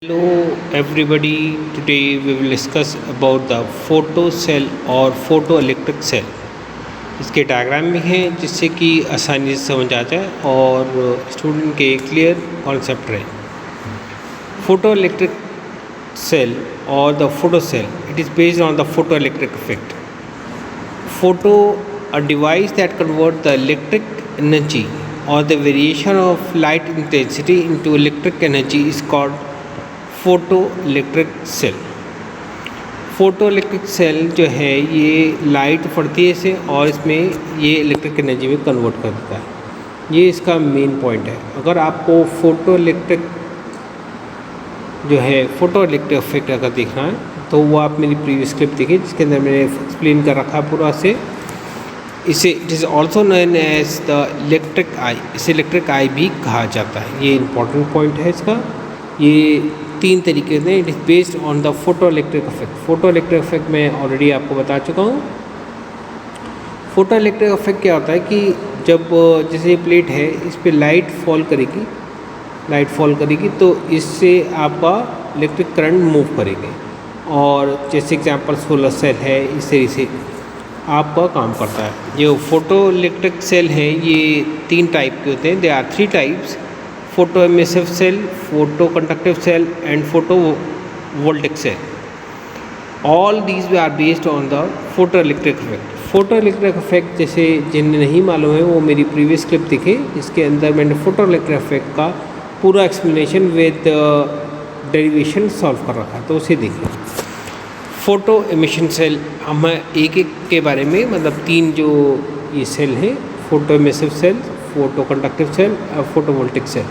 Hello everybody, today we will discuss about the photo cell और photoelectric cell। इसके diagram में है जिससे कि आसानी से समझ आ जाए और स्टूडेंट के क्लियर कॉन्सेप्ट रहे। Photoelectric cell or the photocell, it is based on the photoelectric effect. Photo, a device that converts the electric energy or the variation of light intensity into electric energy is called photoelectric cell. Photoelectric cell जो है ये light पड़ती है इसे और इसमें ये electric energy में कन्वर्ट कर देता है। ये इसका मेन पॉइंट है। अगर आपको फोटो इलेक्ट्रिक जो है फोटो इलेक्ट्रिक इफेक्ट अगर देखना है तो वो आप मेरी प्रीवियस क्लिप देखिए जिसके अंदर मैंने एक्सप्लेन कर रखा है पूरा से। इसे it is also known as the electric eye, इसे इलेक्ट्रिक आई भी कहा जाता है। ये इंपॉर्टेंट पॉइंट है इसका। ये तीन तरीके से it is based on the photo electric effect. Photo electric effect मैं ऑलरेडी आपको बता चुका हूँ। फोटो इलेक्ट्रिक इफेक्ट क्या होता है कि जब जैसे ये प्लेट है इस पर लाइट फॉल करेगी तो इससे आपका इलेक्ट्रिक करंट मूव करेंगे और जैसे एग्जांपल सोलर सेल है इस तरीके से आपका काम करता है। जो फोटो इलेक्ट्रिक सेल है ये तीन टाइप के होते हैं। They are three types: photo emissive cell, photo conductive cell and photovoltaic cell. All these are based on the photoelectric effect. Photoelectric effect जैसे जिन्हें नहीं मालूम है वो मेरी प्रीवियस क्लिप दिखे, इसके अंदर मैंने फोटोइलेक्ट्रिक इफेक्ट का पूरा एक्सप्लेनेशन विद डेरिवेशन सॉल्व कर रखा है, तो उसे देखिए। फोटो एमिशन सेल हम एक एक के बारे में मतलब तीन जो ये सेल हैं, photoemissive cell, photoconductive cell और फोटोवोल्टिक सेल,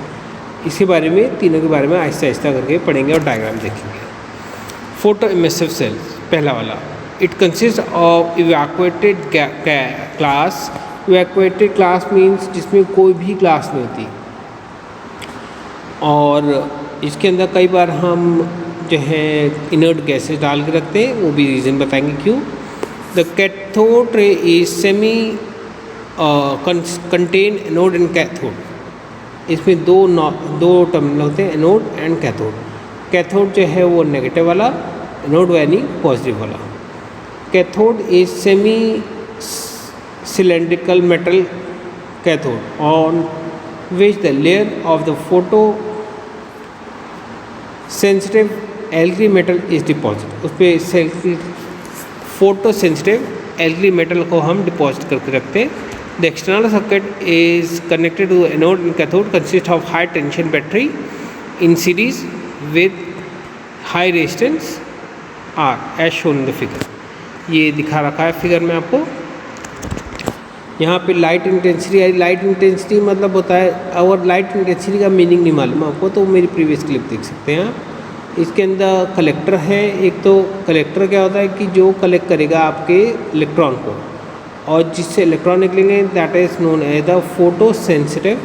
इसके बारे में तीनों के बारे में आहिस्ता आहिस्ता करके पढ़ेंगे और डायग्राम देखेंगे। फोटो एमिसिव सेल पहला वाला, it consist of evacuated class. Evacuated class means जिसमें कोई भी क्लास नहीं होती और इसके अंदर कई बार हम जो है इनर्ट गैसेस डाल के रखते हैं, वो भी रीज़न बताएंगे क्यों। The cathode ray is semi contain anode and cathode. इसमें दो टर्मिनल होते हैं, एनोड एंड कैथोड। कैथोड जो है वो नेगेटिव वाला, एनोड यानी पॉजिटिव वाला। Cathode is semi cylindrical metal cathode on which the layer of the photo sensitive algae metal is deposit. उस पर फोटो सेंसिटिव एल्गी मेटल को हम डिपॉजिट करके रखते हैं। The external circuit is connected to anode and cathode, consists of high tension battery in series with high resistance R as shown in the figure। ये दिखा रखा है फिगर में आपको। यहाँ पे लाइट इंटेंसिटी है। लाइट इंटेंसिटी मतलब होता है, अगर लाइट इंटेंसिटी का मीनिंग नहीं मालूम आपको तो मेरी प्रीवियस क्लिप देख सकते हैं आप। इसके अंदर कलेक्टर है। एक तो कलेक्टर क्या होता है कि जो कलेक्ट करेगा आपके इलेक्ट्रॉन को और जिससे इलेक्ट्रॉन निकलेंगे, that is known as the photosensitive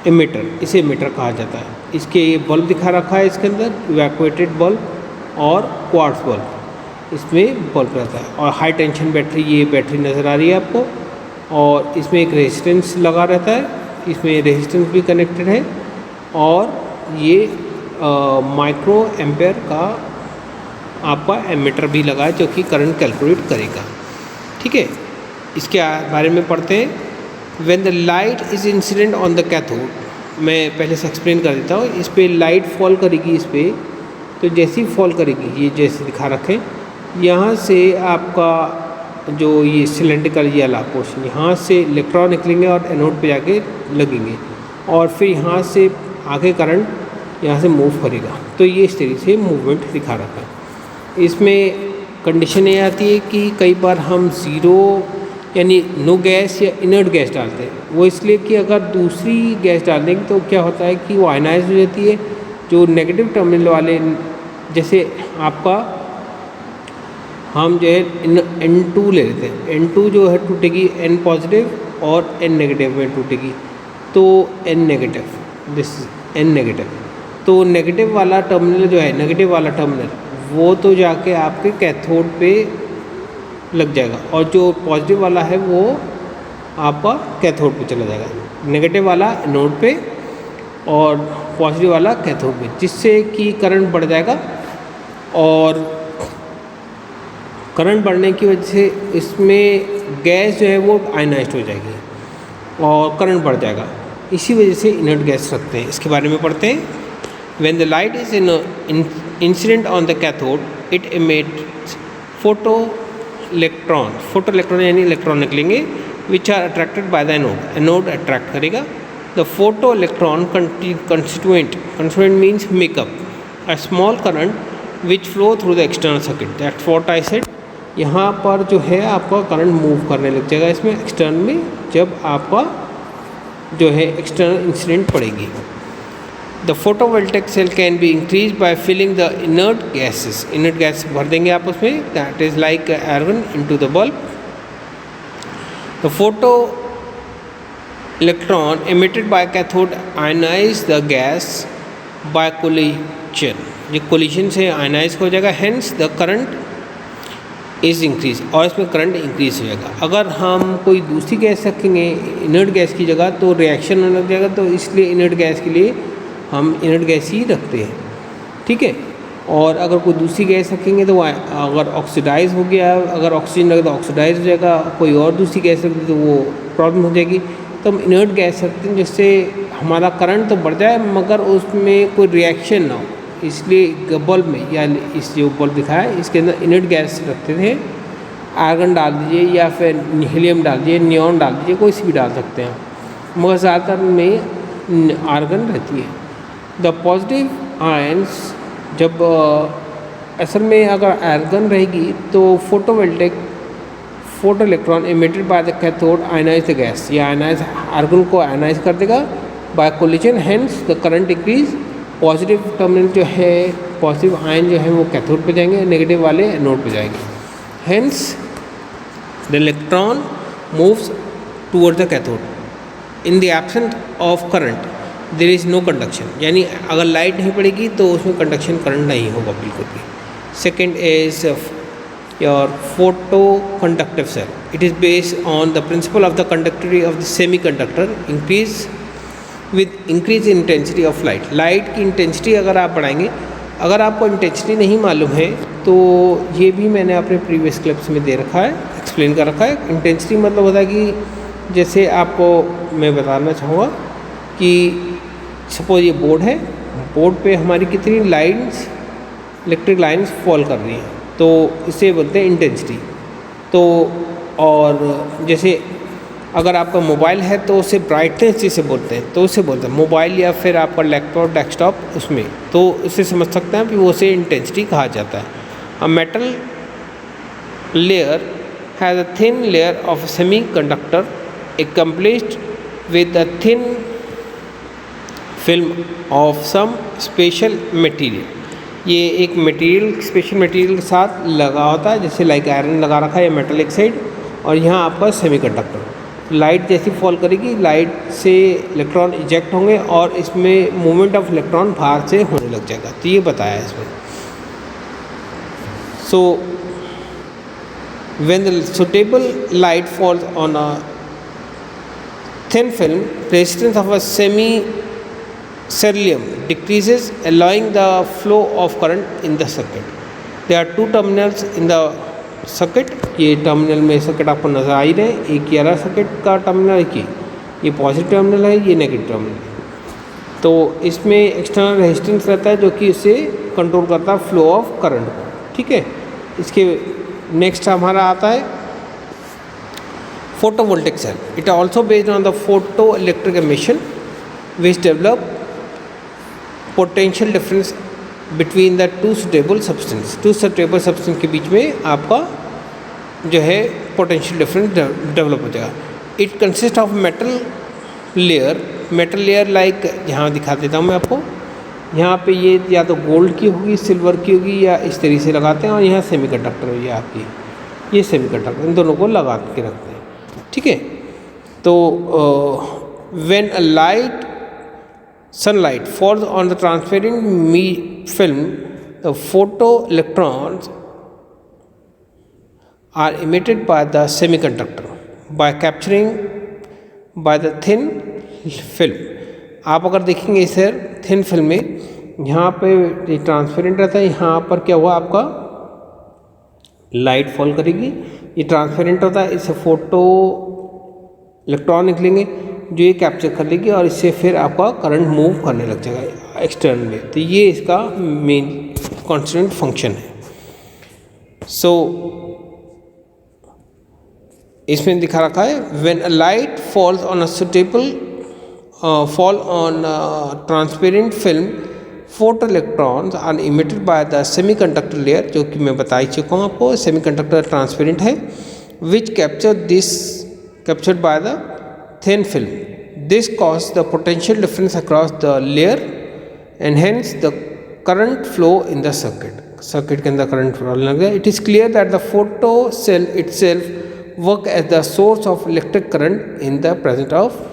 emitter. इसे इमिटर कहा जाता है। इसके ये बल्ब दिखा रखा है इसके अंदर, इवैक्यूएटेड बल्ब और क्वार्ट्ज बल्ब, इसमें बल्ब रहता है। और हाई टेंशन बैटरी, ये बैटरी नज़र आ रही है आपको, और इसमें एक रेजिस्टेंस लगा रहता है, इसमें रेजिस्टेंस भी कनेक्टेड है और ये माइक्रो एम्पेयर का आपका एमिटर भी लगा है जो कि करंट कैलकुलेट करेगा। ठीक है, इसके बारे में पढ़ते हैं। When the light is incident on the cathode, मैं पहले से एक्सप्लेन कर देता हूँ। इस पर लाइट फॉल करेगी इस पर, तो जैसी फॉल करेगी ये जैसे दिखा रखें, यहाँ से आपका जो ये सिलेंड्रिकल ये वाला पोर्शन, यहाँ से इलेक्ट्रॉन निकलेंगे और एनोड पे जाके लगेंगे और फिर यहाँ से आगे करंट यहाँ से मूव करेगा। तो ये इस तरीके से मूवमेंट दिखा रखा है। इसमें कंडीशन ये आती है कि कई बार हम ज़ीरो यानी नो गैस या इनर्ट गैस डालते हैं। वो इसलिए कि अगर दूसरी गैस डाल देंगे तो क्या होता है कि वो आयनाइज हो जाती है। जो नेगेटिव टर्मिनल वाले, जैसे आपका हम जो है N2 ले लेते हैं, N2 जो है टूटेगी N पॉजिटिव और N नेगेटिव में टूटेगी, तो N negative, this N negative. तो नेगेटिव वाला टर्मिनल जो है, नेगेटिव वाला टर्मिनल वो तो जाके आपके कैथोड पे लग जाएगा और जो पॉजिटिव वाला है वो आपका कैथोड पे चला जाएगा। नेगेटिव वाला एनोड पे और पॉजिटिव वाला कैथोड में, जिससे कि करंट बढ़ जाएगा और करंट बढ़ने की वजह से इसमें गैस जो है वो आयनाइज्ड हो जाएगी और करंट बढ़ जाएगा। इसी वजह से इनर्ट गैस रखते हैं। इसके बारे में पढ़ते हैं। When the light is incident on the cathode it emits photo electron यानी इलेक्ट्रॉन निकलेंगे which are attracted by the anode. Anode attract करेगा the photo electron constituent means make up a small current which flow through the external circuit. That's what I said. यहाँ पर जो है आपका current move करने लग जाएगा इसमें एक्सटर्नल में, जब आपका जो है एक्सटर्नल इंसिडेंट पड़ेगी। The photovoltaic cell can be increase by filling the inert gases. Inert gas भर देंगे आप उसमें, that is like iron into the bulb. The photo electron emitted by cathode ionize the gas by collision। ये collision से ionize हो जाएगा, hence the current is increase, और इसमें करंट इंक्रीज हो जाएगा। अगर हम कोई दूसरी गैस रखेंगे इनर्ट गैस की जगह तो रिएक्शन होने लग जाएगा, तो इसलिए इनर्ट गैस के लिए हम इनर्ट गैस ही रखते हैं, ठीक है। और अगर कोई दूसरी गैस रखेंगे तो अगर ऑक्सीडाइज हो गया, अगर ऑक्सीजन लगे तो ऑक्सीडाइज हो जाएगा, कोई और दूसरी गैस रख दी तो वो प्रॉब्लम हो जाएगी। तो हम इनर्ट गैस रखते हैं जिससे हमारा करंट तो बढ़ जाए मगर उसमें कोई रिएक्शन ना हो, इसलिए बल्ब में या इस जो बल्ब दिखाया है इसके अंदर इनर्ट गैस रखते थे। आर्गन डाल दीजिए या फिर हीलियम डाल दीजिए, नियॉन डाल दीजिए, कोई सी भी डाल सकते हैं, मगर ज़्यादातर में आर्गन रहती है। द पॉजिटिव आयंस, जब असल में अगर आर्गन रहेगी तो photoelectron emitted by the cathode ionize the gas, या आयनाइज आर्गन को आयनाइज कर देगा by collision, hence the current increase. Positive terminal जो है, पॉजिटिव आयन जो है वो कैथोड पे जाएंगे, नेगेटिव वाले एनोड पे जाएंगे, hence the electron moves toward the cathode. In the absence of current there is no conduction, यानी अगर लाइट नहीं पड़ेगी तो उसमें कंडक्शन करंट नहीं होगा बिल्कुल भी। Second is your photoconductive cell. It is based on the principle of the conductivity of the semiconductor increase with increase intensity of light. Light की इंटेंसिटी अगर आप बढ़ाएंगे, अगर आपको इंटेंसिटी नहीं मालूम है तो ये भी मैंने अपने प्रीवियस क्लिप्स में दे रखा है, एक्सप्लेन कर रखा है। इंटेंसिटी मतलब होता है कि जैसे आपको मैं बताना चाहूँगा कि सपोज ये बोर्ड है, बोर्ड पे हमारी कितनी लाइंस, इलेक्ट्रिक लाइंस फॉल कर रही हैं, तो इसे बोलते हैं इंटेंसिटी। तो और जैसे अगर आपका मोबाइल है तो उसे ब्राइटनेस जिसे बोलते हैं, तो उसे बोलते हैं मोबाइल या फिर आपका लैपटॉप डेस्कटॉप उसमें, तो इसे समझ सकते हैं कि वो उसे इंटेंसिटी कहा जाता है। A metal layer has a thin layer of semi conductor accomplished with a thin film of some special material। ये एक मटेरियल, स्पेशल मटेरियल के साथ लगा होता है, जैसे लाइक आयरन लगा रखा है या मेटल ऑक्साइड, और यहाँ आपका सेमीकंडक्टर। लाइट जैसी फॉल करेगी, लाइट से इलेक्ट्रॉन इजेक्ट होंगे और इसमें मूवमेंट ऑफ इलेक्ट्रॉन बाहर से होने लग जाएगा, तो ये बताया है इसमें। So when the suitable light falls on a thin film, resistance of a semi-cellium decreases, allowing the flow of current in the circuit। There are two terminals in the circuit। ये टर्मिनल में circuit आपको नज़र आ ही रहे हैं, एक ये वाला circuit का टर्मिनल, एक ये पॉजिटिव टर्मिनल है, ये नेगेटिव टर्मिनल। तो इसमें एक्सटर्नल रेजिस्टेंस रहता है जो कि इसे कंट्रोल करता है फ्लो ऑफ करंट को, ठीक है। इसके नेक्स्ट हमारा आता है photovoltaic cell। It is also based on the photoelectric emission which develop potential difference between the two suitable substance। Two suitable substance के बीच में आपका जो है पोटेंशियल डिफरेंस डेवलप हो जाएगा। It consist of metal layer like, यहाँ दिखा देता हूँ मैं आपको। यहाँ पे ये या तो गोल्ड की होगी, सिल्वर की होगी, या इस तरीके से लगाते हैं, और यहाँ सेमीकंडक्टर होगी आपकी, ये सेमीकंडक्टर, इन दोनों को लगा के रखते हैं, ठीक है। तो when a light sunlight falls on the transparent film the photoelectrons are emitted by the semiconductor by capturing by the thin film. आप अगर देखेंगे इसे थिन फिल्म में, यहाँ पे ये ट्रांसपेरेंट रहता है, यहाँ पर क्या हुआ आपका लाइट फॉल करेगी, ये ट्रांसपेरेंट होता है, इससे फोटो इलेक्ट्रॉन निकलेंगे जो ये कैप्चर कर लेगी और इससे फिर आपका करंट मूव करने लग जाएगा एक्सटर्नल में। तो ये इसका मेन कॉन्स्टिट्यूएंट फंक्शन है। सो इसमें दिखा रखा है when a light falls on a suitable fall on transparent film, photoelectrons are emitted by the semiconductor layer, जो कि मैं बता ही चुका हूँ आपको, semiconductor transparent है, which captured by the thin film. This causes the potential difference across the layer and hence the current flow in the circuit के अंदर current flow लग गया. It is clear that the photo cell itself work as the source of electric current in the presence of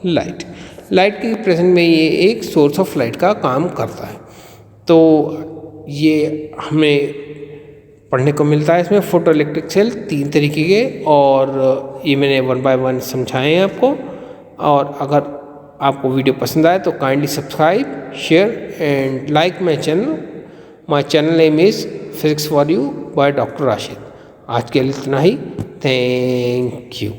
light के present में ये एक source of light का काम करता है। तो ये हमें पढ़ने को मिलता है इसमें फोटो इलेक्ट्रिक सेल 3 तरीके के, और ये मैंने 1 बाय 1 समझाए हैं आपको। और अगर आपको वीडियो पसंद आए तो kindly subscribe, share and like my channel. My channel name is physics for you by doctor Rashid. आज के लिए इतना ही। Thank you.